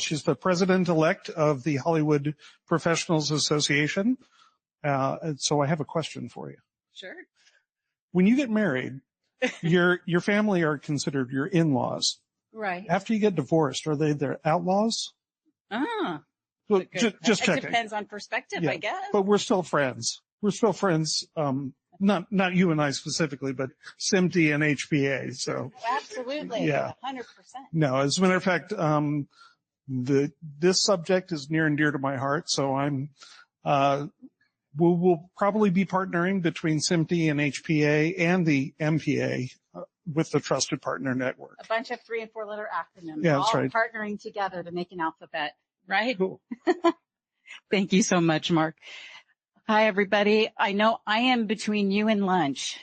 She's the president-elect of the Hollywood Professionals Association. And so I have a question for you. Sure. When you get married, your family are considered your in-laws. Right. After you get divorced, are they their outlaws? Well, just checking. It depends on perspective, yeah, I guess. But we're still friends. We're still friends. Not you and I specifically, but SMT and HPA. So absolutely, yeah, 100%. No, as a matter of fact, this subject is near and dear to my heart. So we'll probably be partnering between SMT and HPA and the MPA with the Trusted Partner Network. A bunch of 3- and 4-letter acronyms. Yeah, that's all right. Partnering together to make an alphabet, right? Cool. Thank you so much, Mark. Hi, everybody. I know I am between you and lunch,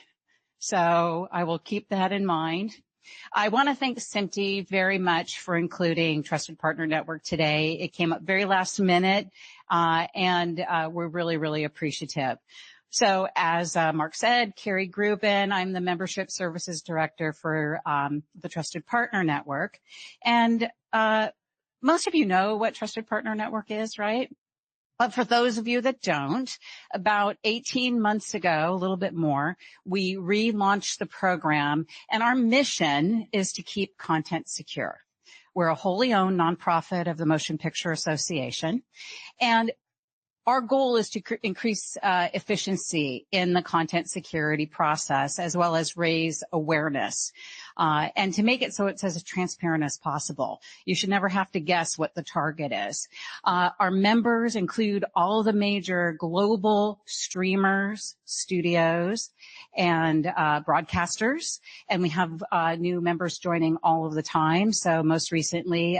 so I will keep that in mind. I want to thank SMT very much for including Trusted Partner Network today. It came up very last minute, and we're really, really appreciative. So as Mark said, Kari Grubin, I'm the Membership Services Director for the Trusted Partner Network. And most of you know what Trusted Partner Network is, right? But for those of you that don't, about 18 months ago, a little bit more, we relaunched the program, and our mission is to keep content secure. We're a wholly owned nonprofit of the Motion Picture Association, and our goal is to increase efficiency in the content security process, as well as raise awareness, and to make it so it's as transparent as possible. You should never have to guess what the target is. Our members include all the major global streamers, studios, and broadcasters, and we have new members joining all of the time. So most recently,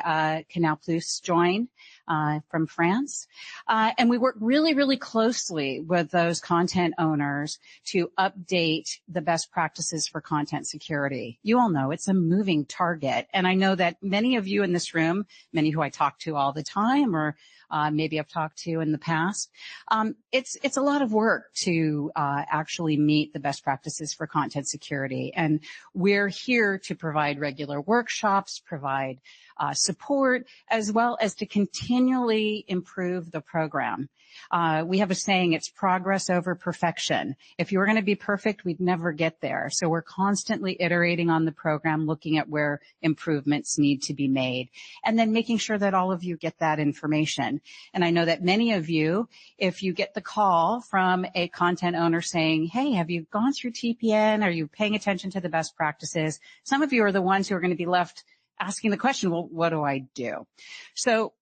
Canal Plus joined from France. And we work really, really closely with those content owners to update the best practices for content security. You all know it's a moving target. And I know that many of you in this room, many who I talk to all the time, or maybe I've talked to in the past, it's a lot of work to actually meet the best practices for content security. And we're here to provide regular workshops, provide support, as well as to continually improve the program. We have a saying, it's progress over perfection. If you were going to be perfect, we'd never get there. So we're constantly iterating on the program, looking at where improvements need to be made, and then making sure that all of you get that information. And I know that many of you, if you get the call from a content owner saying, hey, have you gone through TPN? Are you paying attention to the best practices? Some of you are the ones who are going to be left asking the question, well, what do I do? So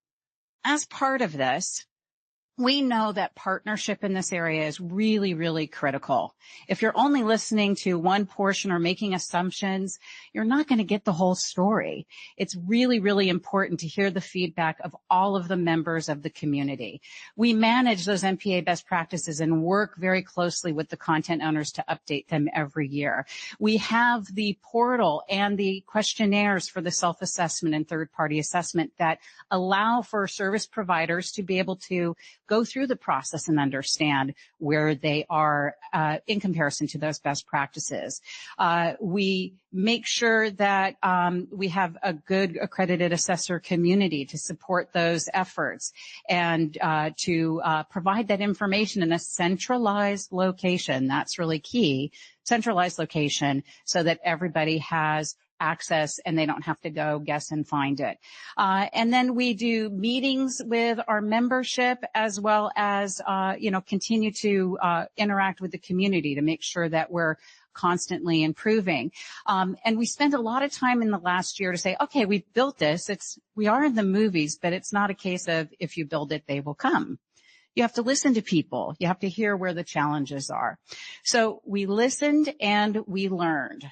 as part of this, we know that partnership in this area is really, really critical. If you're only listening to one portion or making assumptions, you're not going to get the whole story. It's really, really important to hear the feedback of all of the members of the community. We manage those MPA best practices and work very closely with the content owners to update them every year. We have the portal and the questionnaires for the self-assessment and third-party assessment that allow for service providers to be able to go through the process and understand where they are in comparison to those best practices. We make sure that we have a good accredited assessor community to support those efforts and to provide that information in a centralized location. That's really key, centralized location, so that everybody has access and they don't have to go guess and find it. And then we do meetings with our membership, as well as, continue to interact with the community to make sure that we're constantly improving. And we spent a lot of time in the last year to say, okay, we've built this. We are in the movies, but it's not a case of if you build it, they will come. You have to listen to people. You have to hear where the challenges are. So we listened and we learned.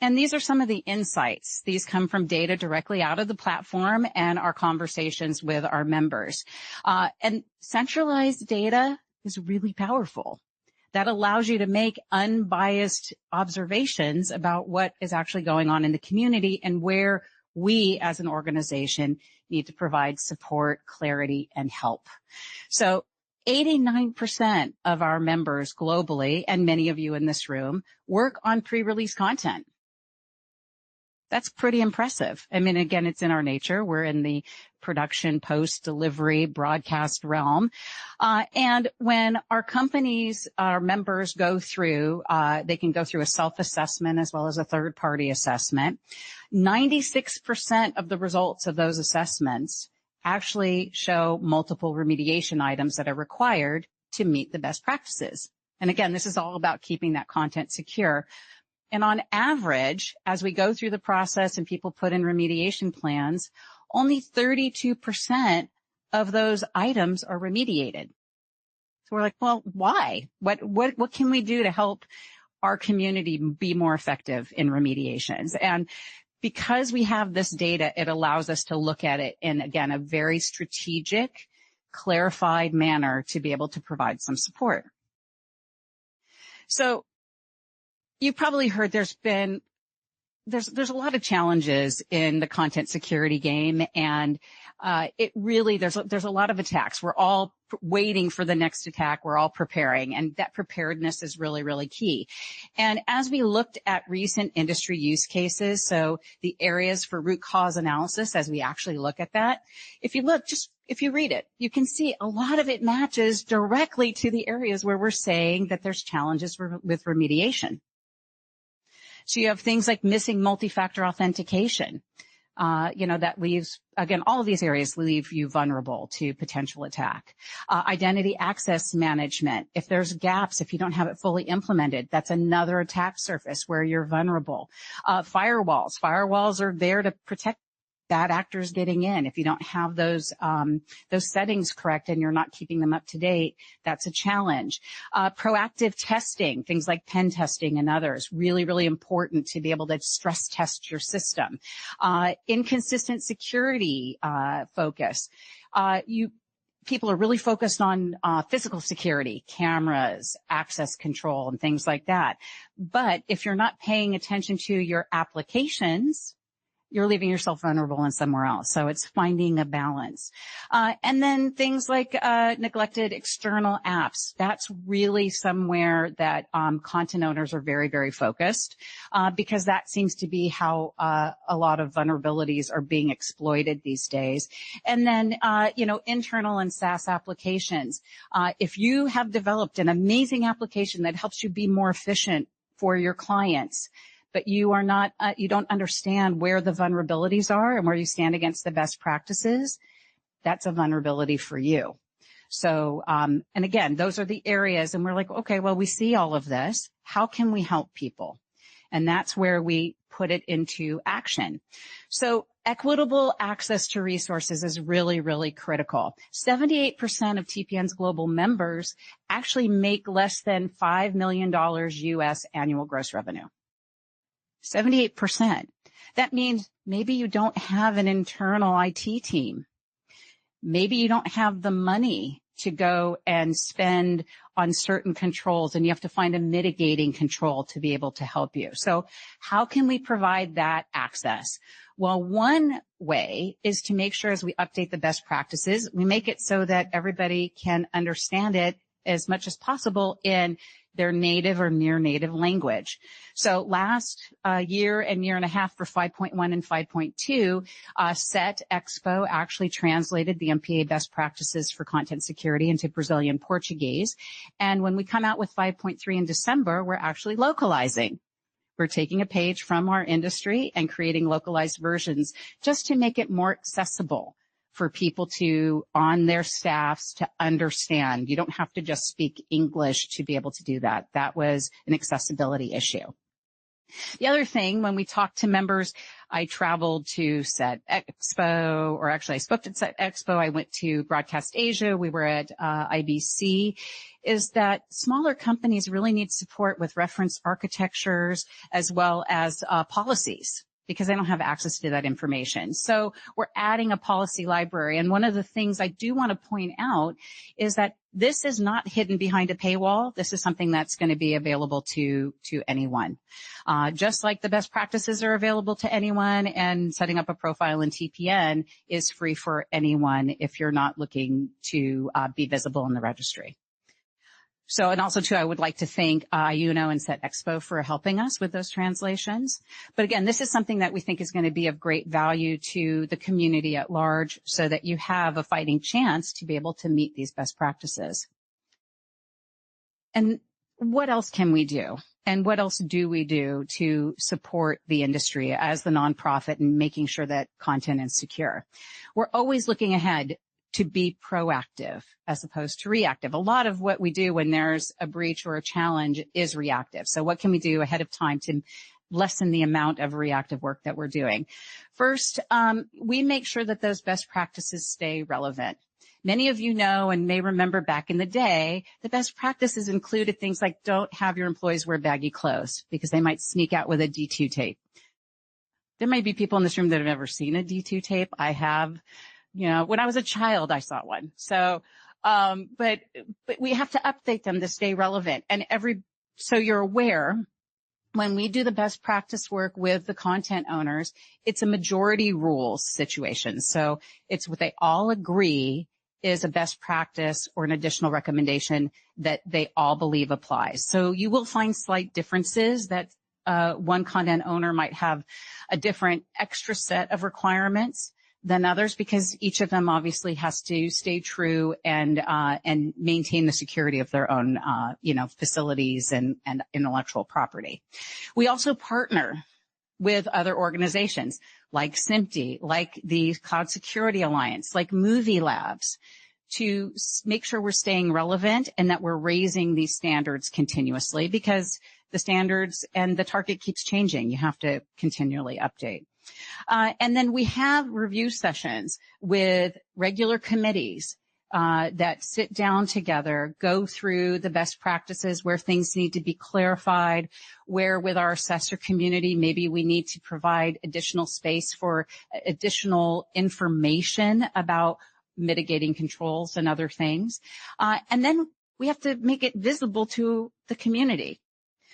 And these are some of the insights. These come from data directly out of the platform and our conversations with our members. And centralized data is really powerful. That allows you to make unbiased observations about what is actually going on in the community and where we as an organization need to provide support, clarity, and help. So 89% of our members globally, and many of you in this room, work on pre-release content. That's pretty impressive. I mean, again, it's in our nature. We're in the production, post-delivery, broadcast realm. And when our companies, our members go through, they can go through a self-assessment as well as a third-party assessment. 96% of the results of those assessments actually show multiple remediation items that are required to meet the best practices. And again, this is all about keeping that content secure. And on average, as we go through the process and people put in remediation plans, only 32% of those items are remediated. So we're like, well, why? What can we do to help our community be more effective in remediations? And because we have this data, it allows us to look at it in, again, a very strategic, clarified manner to be able to provide some support. So you've probably heard there's a lot of challenges in the content security game, and it really there's a lot of attacks. We're all waiting for the next attack. We're all preparing, and that preparedness is really, really key. And as we looked at recent industry use cases, so the areas for root cause analysis, as we actually look at that, if you read it, you can see a lot of it matches directly to the areas where we're saying that there's challenges with remediation. So you have things like missing multi-factor authentication. That leaves, again, all of these areas leave you vulnerable to potential attack. Identity access management. If there's gaps, if you don't have it fully implemented, that's another attack surface where you're vulnerable. Firewalls are there to protect bad actors getting in. If you don't have those settings correct and you're not keeping them up to date, that's a challenge. Proactive testing, things like pen testing and others, really, really important to be able to stress test your system. Inconsistent security focus. People are really focused on physical security, cameras, access control, and things like that. But if you're not paying attention to your applications, you're leaving yourself vulnerable in somewhere else. So it's finding a balance. And then things like neglected external apps. That's really somewhere that content owners are very, very focused because that seems to be how a lot of vulnerabilities are being exploited these days. And then, internal and SaaS applications. If you have developed an amazing application that helps you be more efficient for your clients, but you are not, you don't understand where the vulnerabilities are and where you stand against the best practices, that's a vulnerability for you. So, and again, those are the areas, and we're like, okay, well, we see all of this. How can we help people? And that's where we put it into action. So equitable access to resources is really, really critical. 78% of TPN's global members actually make less than $5 million US annual gross revenue. 78%. That means maybe you don't have an internal IT team. Maybe you don't have the money to go and spend on certain controls, and you have to find a mitigating control to be able to help you. So how can we provide that access? Well, one way is to make sure as we update the best practices, we make it so that everybody can understand it as much as possible in their native or near native language. So last year and year and a half for 5.1 and 5.2, SET Expo actually translated the MPA best practices for content security into Brazilian Portuguese. And when we come out with 5.3 in December, we're actually localizing. We're taking a page from our industry and creating localized versions just to make it more accessible for people to, on their staffs, to understand. You don't have to just speak English to be able to do that. That was an accessibility issue. The other thing, when we talk to members, I traveled to SET Expo, or actually I spoke at SET Expo. I went to Broadcast Asia. We were at IBC, is that smaller companies really need support with reference architectures as well as policies, because they don't have access to that information. So we're adding a policy library. And one of the things I do want to point out is that this is not hidden behind a paywall. This is something that's going to be available to anyone. Just like the best practices are available to anyone, and setting up a profile in TPN is free for anyone if you're not looking to be visible in the registry. So, and also too, I would like to thank UNO and Set Expo for helping us with those translations. But again, this is something that we think is going to be of great value to the community at large so that you have a fighting chance to be able to meet these best practices. And what else can we do? And what else do we do to support the industry as the nonprofit and making sure that content is secure? We're always looking ahead to be proactive as opposed to reactive. A lot of what we do when there's a breach or a challenge is reactive. So what can we do ahead of time to lessen the amount of reactive work that we're doing? First, we make sure that those best practices stay relevant. Many of you know and may remember back in the day, the best practices included things like don't have your employees wear baggy clothes because they might sneak out with a D2 tape. There may be people in this room that have never seen a D2 tape. I have. You know, when I was a child, I saw one. So, but we have to update them to stay relevant. And so you're aware, when we do the best practice work with the content owners, it's a majority rules situation. So it's what they all agree is a best practice or an additional recommendation that they all believe applies. So you will find slight differences that one content owner might have a different extra set of requirements than others because each of them obviously has to stay true and maintain the security of their own, facilities and intellectual property. We also partner with other organizations like SMPTE, like the Cloud Security Alliance, like Movie Labs to make sure we're staying relevant and that we're raising these standards continuously because the standards and the target keeps changing. You have to continually update. And then we have review sessions with regular committees that sit down together, go through the best practices where things need to be clarified, where with our assessor community, maybe we need to provide additional space for additional information about mitigating controls and other things. And then we have to make it visible to the community.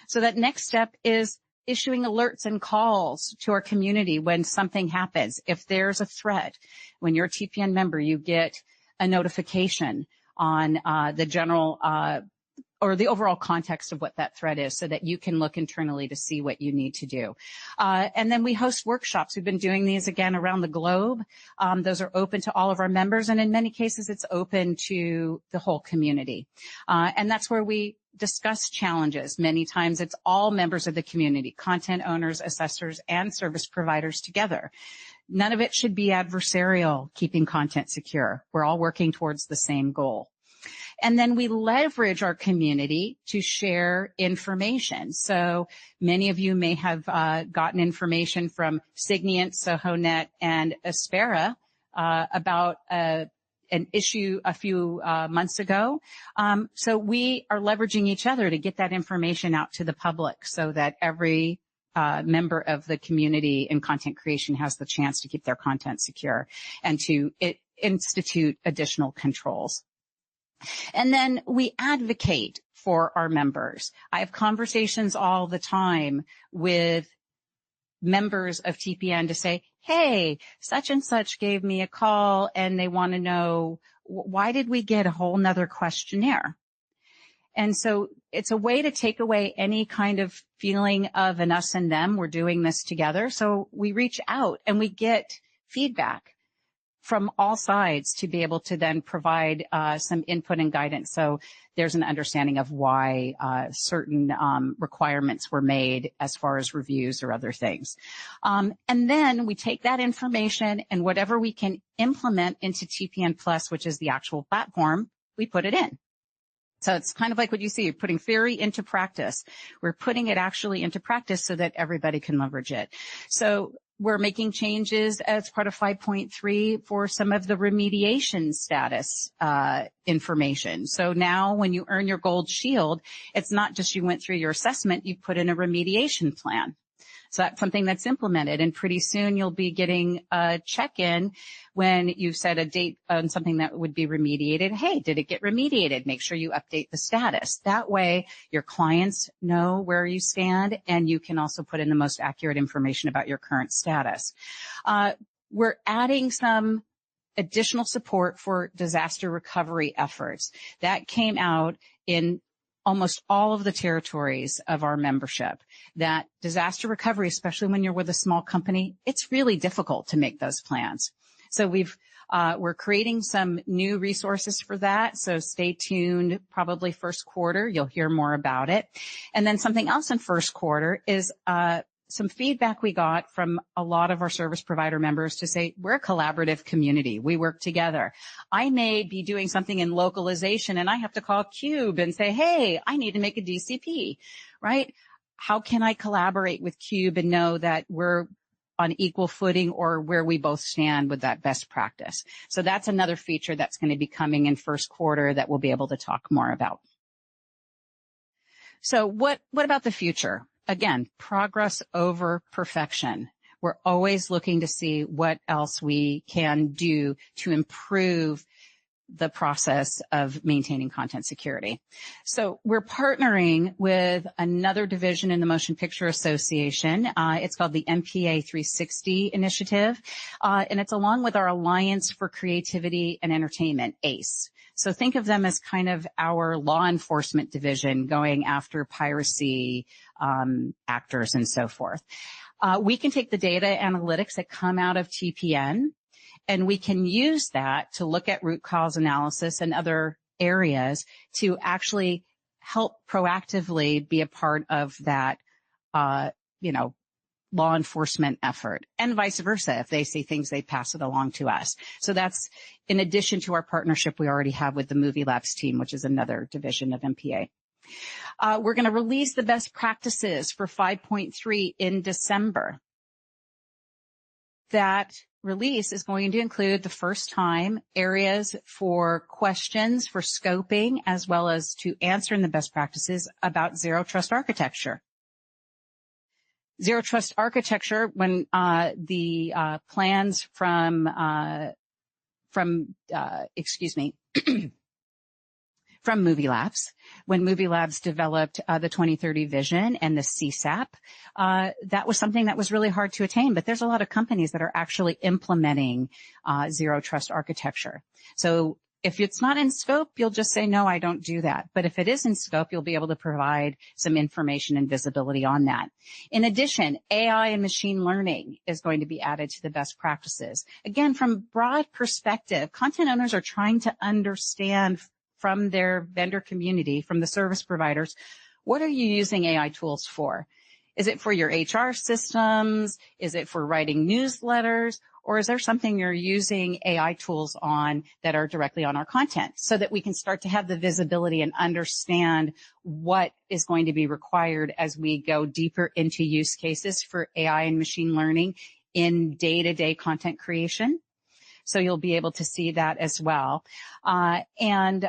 So that next step is issuing alerts and calls to our community when something happens. If there's a threat, when you're a TPN member, you get a notification on the general or the overall context of what that threat is so that you can look internally to see what you need to do. And then we host workshops. We've been doing these again around the globe. Those are open to all of our members, and in many cases, it's open to the whole community. And that's where we discuss challenges. Many times it's all members of the community, content owners, assessors, and service providers together. None of it should be adversarial, keeping content secure. We're all working towards the same goal. And then we leverage our community to share information. So many of you may have gotten information from Signiant, SohoNet, and Aspera about an issue a few months ago. So we are leveraging each other to get that information out to the public so that every member of the community in content creation has the chance to keep their content secure and to institute additional controls. And then we advocate for our members. I have conversations all the time with members of TPN to say, hey, such and such gave me a call and they want to know, why did we get a whole nother questionnaire? And so it's a way to take away any kind of feeling of an us and them. We're doing this together. So we reach out and we get feedback from all sides to be able to then provide some input and guidance. So there's an understanding of why certain requirements were made as far as reviews or other things. And then we take that information and whatever we can implement into TPN Plus, which is the actual platform, we put it in. So it's kind of like what you see, you're putting theory into practice. We're putting it actually into practice so that everybody can leverage it. So we're making changes as part of 5.3 for some of the remediation status information. So now when you earn your gold shield, it's not just you went through your assessment, you put in a remediation plan. So that's something that's implemented, and pretty soon you'll be getting a check-in when you set a date on something that would be remediated. Hey, did it get remediated? Make sure you update the status. That way your clients know where you stand, and you can also put in the most accurate information about your current status. We're adding some additional support for disaster recovery efforts. That came out in almost all of the territories of our membership that disaster recovery, especially when you're with a small company, it's really difficult to make those plans. So we're creating some new resources for that. So stay tuned, probably first quarter, you'll hear more about it. And then something else in first quarter is, some feedback we got from a lot of our service provider members to say, we're a collaborative community. We work together. I may be doing something in localization and I have to call Cube and say, hey, I need to make a DCP, right? How can I collaborate with Cube and know that we're on equal footing or where we both stand with that best practice? So that's another feature that's going to be coming in first quarter that we'll be able to talk more about. So what about the future? Again, progress over perfection. We're always looking to see what else we can do to improve the process of maintaining content security. So we're partnering with another division in the Motion Picture Association. It's called the MPA 360 Initiative, and it's along with our Alliance for Creativity and Entertainment, ACE. So think of them as kind of our law enforcement division going after piracy, actors and so forth. We can take the data analytics that come out of TPN, and we can use that to look at root cause analysis and other areas to actually help proactively be a part of that, law enforcement effort, and vice versa. If they see things, they pass it along to us. So that's in addition to our partnership we already have with the Movie Labs team, which is another division of MPA. We're going to release the best practices for 5.3 in December. That release is going to include the first time areas for questions for scoping, as well as to answering the best practices about zero trust architecture. Zero trust architecture, when the plans from Movie Labs, when Movie Labs developed the 2030 vision and the CSAP, that was something that was really hard to attain. But there's a lot of companies that are actually implementing zero trust architecture. So if it's not in scope, you'll just say, no, I don't do that. But if it is in scope, you'll be able to provide some information and visibility on that. In addition, AI and machine learning is going to be added to the best practices. Again, from broad perspective, content owners are trying to understand from their vendor community, from the service providers, what are you using AI tools for? Is it for your HR systems? Is it for writing newsletters? Or is there something you're using AI tools on that are directly on our content, so that we can start to have the visibility and understand what is going to be required as we go deeper into use cases for AI and machine learning in day-to-day content creation? So you'll be able to see that as well. And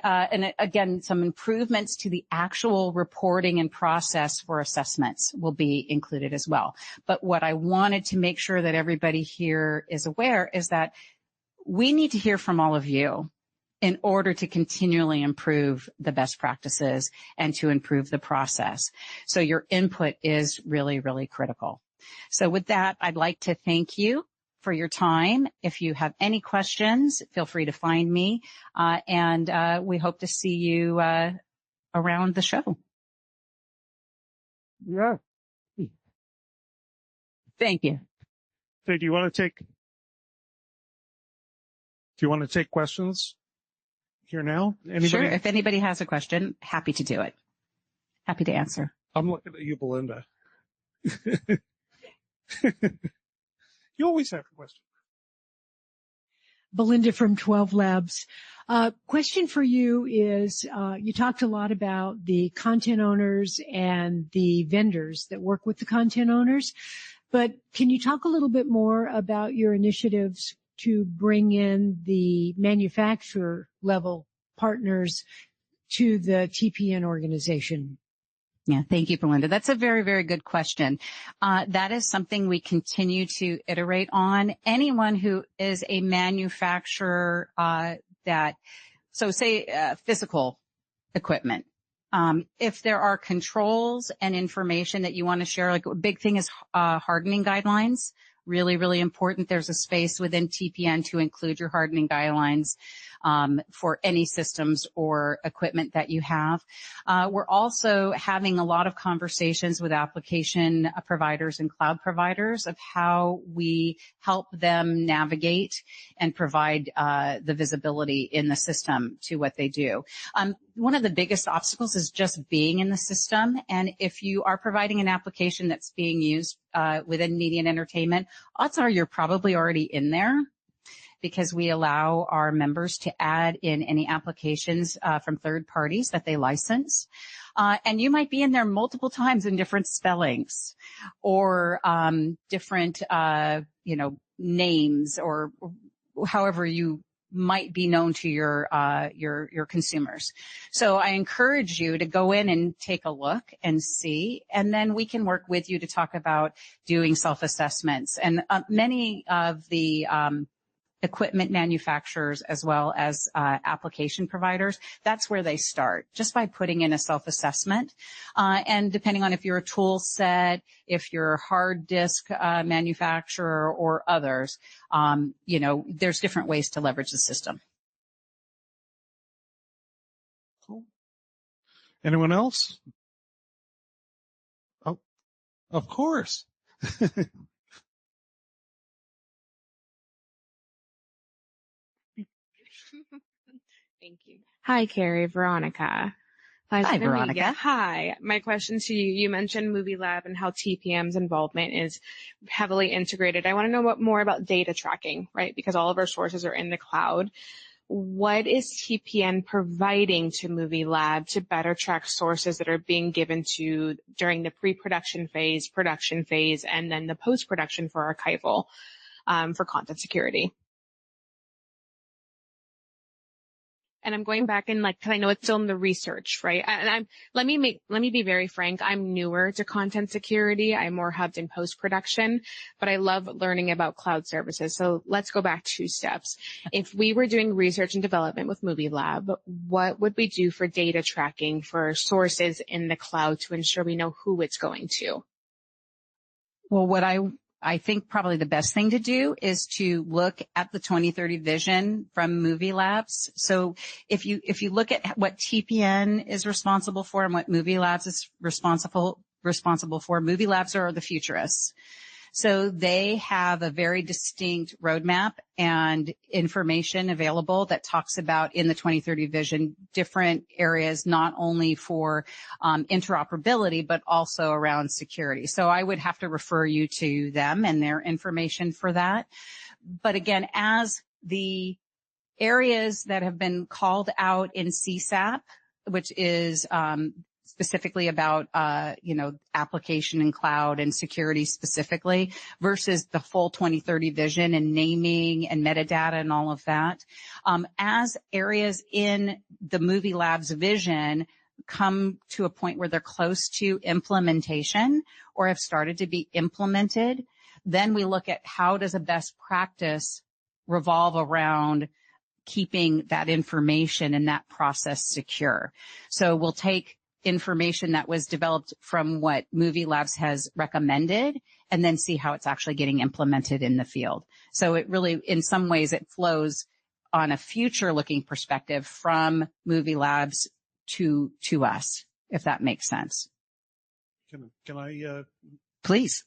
again, some improvements to the actual reporting and process for assessments will be included as well. But what I wanted to make sure that everybody here is aware is that we need to hear from all of you in order to continually improve the best practices and to improve the process. So your input is really, really critical. So with that, I'd like to thank you for your time. If you have any questions, feel free to find me. And we hope to see you around the show. Yeah. Thank you. So do you want to take questions here now? Anybody? Sure. If anybody has a question, happy to do it. Happy to answer. I'm looking at you, Belinda. You always have a question. Belinda from 12 Labs. Question for you is, you talked a lot about the content owners and the vendors that work with the content owners, but can you talk a little bit more about your initiatives to bring in the manufacturer level partners to the TPN organization? Yeah, thank you, Belinda. That's a very, very good question. That is something we continue to iterate on. Anyone who is a manufacturer say physical equipment, if there are controls and information that you want to share, like a big thing is hardening guidelines Really, really important. There's a space within TPN to include your hardening guidelines for any systems or equipment that you have. We're also having a lot of conversations with application providers and cloud providers of how we help them navigate and provide the visibility in the system to what they do. One of the biggest obstacles is just being in the system. And if you are providing an application that's being used within media and entertainment, odds are you're probably already in there, because we allow our members to add in any applications from third parties that they license. And you might be in there multiple times in different spellings or different, names, or however you might be known to your consumers. So I encourage you to go in and take a look and see, and then we can work with you to talk about doing self-assessments. And many of the equipment manufacturers as well as application providers, that's where they start, just by putting in a self-assessment. And depending on if you're a tool set, if you're a hard disk manufacturer or others, there's different ways to leverage the system. Cool. Anyone else? Oh, of course. Thank you. Hi, Kari. Veronica. Hi, Veronica. Hi. My question to you, you mentioned Movie Lab and how TPM's involvement is heavily integrated. I want to know more about data tracking, right? Because all of our sources are in the cloud. What is TPN providing to Movie Lab to better track sources that are being given to during the pre-production phase, production phase, and then the post-production for archival for content security? And I'm going back and cause I know it's still in the research, right? And let me be very frank. I'm newer to content security. I'm more hubbed in post-production, but I love learning about cloud services. So let's go back 2 steps. If we were doing research and development with Movie Lab, what would we do for data tracking for sources in the cloud to ensure we know who it's going to? Well, what I think probably the best thing to do is to look at the 2030 vision from Movie Labs. So if you look at what TPN is responsible for and what Movie Labs is responsible for, Movie Labs are the futurists. So they have a very distinct roadmap and information available that talks about in the 2030 vision different areas, not only for interoperability, but also around security. So I would have to refer you to them and their information for that. But again, as the areas that have been called out in CSAP, which is specifically about, application and cloud and security specifically versus the full 2030 vision and naming and metadata and all of that. As areas in the Movie Labs vision come to a point where they're close to implementation or have started to be implemented, then we look at how does a best practice revolve around keeping that information and that process secure. So we'll take information that was developed from what Movie Labs has recommended and then see how it's actually getting implemented in the field. So it really, in some ways, it flows on a future looking perspective from Movie Labs to us, if that makes sense. Can I, please.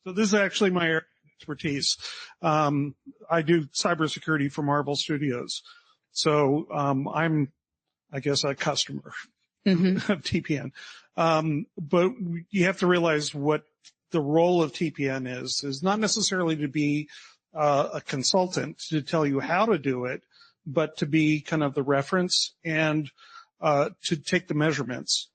So this is actually my expertise. I do cybersecurity for Marvel Studios. So, I'm, I guess, a customer. Mm-hmm. Of TPN. But you have to realize what the role of TPN is not necessarily to be a consultant to tell you how to do it, but to be kind of the reference and to take the measurements.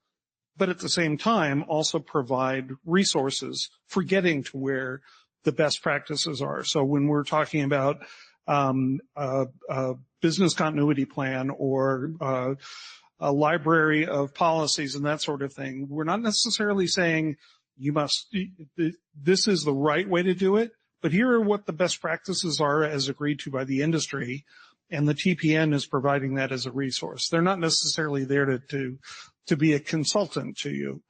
But at the same time, also provide resources for getting to where the best practices are. So when we're talking about a business continuity plan or a library of policies and that sort of thing, we're not necessarily saying this is the right way to do it, but here are what the best practices are as agreed to by the industry, and the TPN is providing that as a resource. They're not necessarily there to be a consultant to you,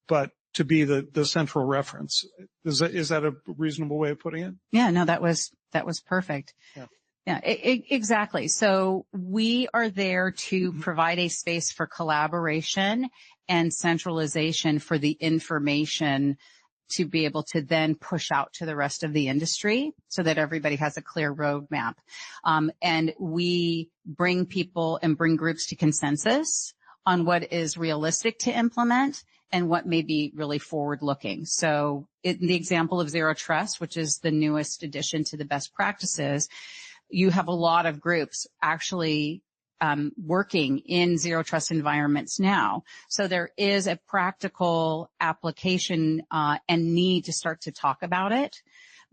but to be the central reference. Is that a reasonable way of putting it? Yeah, no, that was perfect. Yeah. Yeah, exactly. So we are there to provide a space for collaboration and centralization for the information to be able to then push out to the rest of the industry so that everybody has a clear roadmap. And we bring people and bring groups to consensus on what is realistic to implement and what may be really forward-looking. So in the example of Zero Trust, which is the newest addition to the best practices, you have a lot of groups actually working in Zero Trust environments now. So there is a practical application and need to start to talk about it.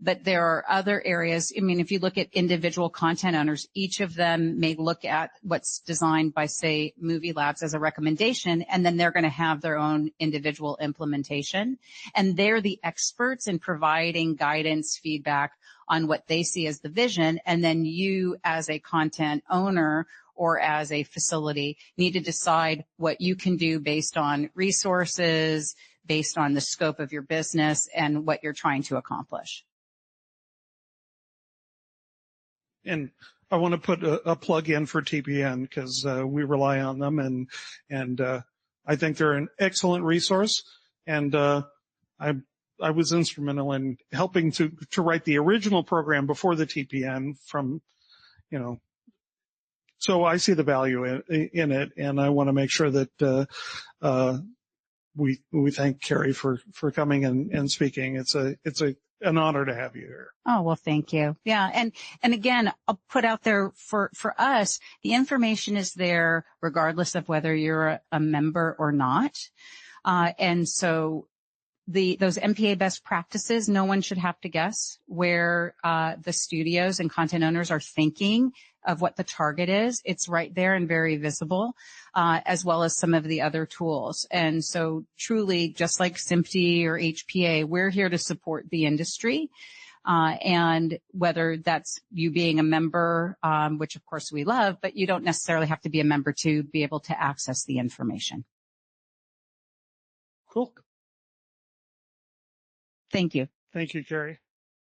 But there are other areas. I mean, if you look at individual content owners, each of them may look at what's designed by, say, Movie Labs as a recommendation, and then they're going to have their own individual implementation. And they're the experts in providing guidance, feedback on what they see as the vision. And then you, as a content owner or as a facility, need to decide what you can do based on resources, based on the scope of your business and what you're trying to accomplish. And I want to put a plug in for TPN because we rely on them, and I think they're an excellent resource. And I was instrumental in helping to write the original program before the TPN from, so I see the value in it, and I want to make sure that we thank Kari for coming and speaking. It's an honor to have you here. Oh, well, thank you. Yeah. And again, I'll put out there for us, the information is there regardless of whether you're a member or not. And so those MPA best practices, no one should have to guess where the studios and content owners are thinking of what the target is. It's right there and very visible, as well as some of the other tools. And so truly, just like SMPTE or HPA, we're here to support the industry. And whether that's you being a member, which of course we love, but you don't necessarily have to be a member to be able to access the information. Cool. Thank you. Thank you, Kari.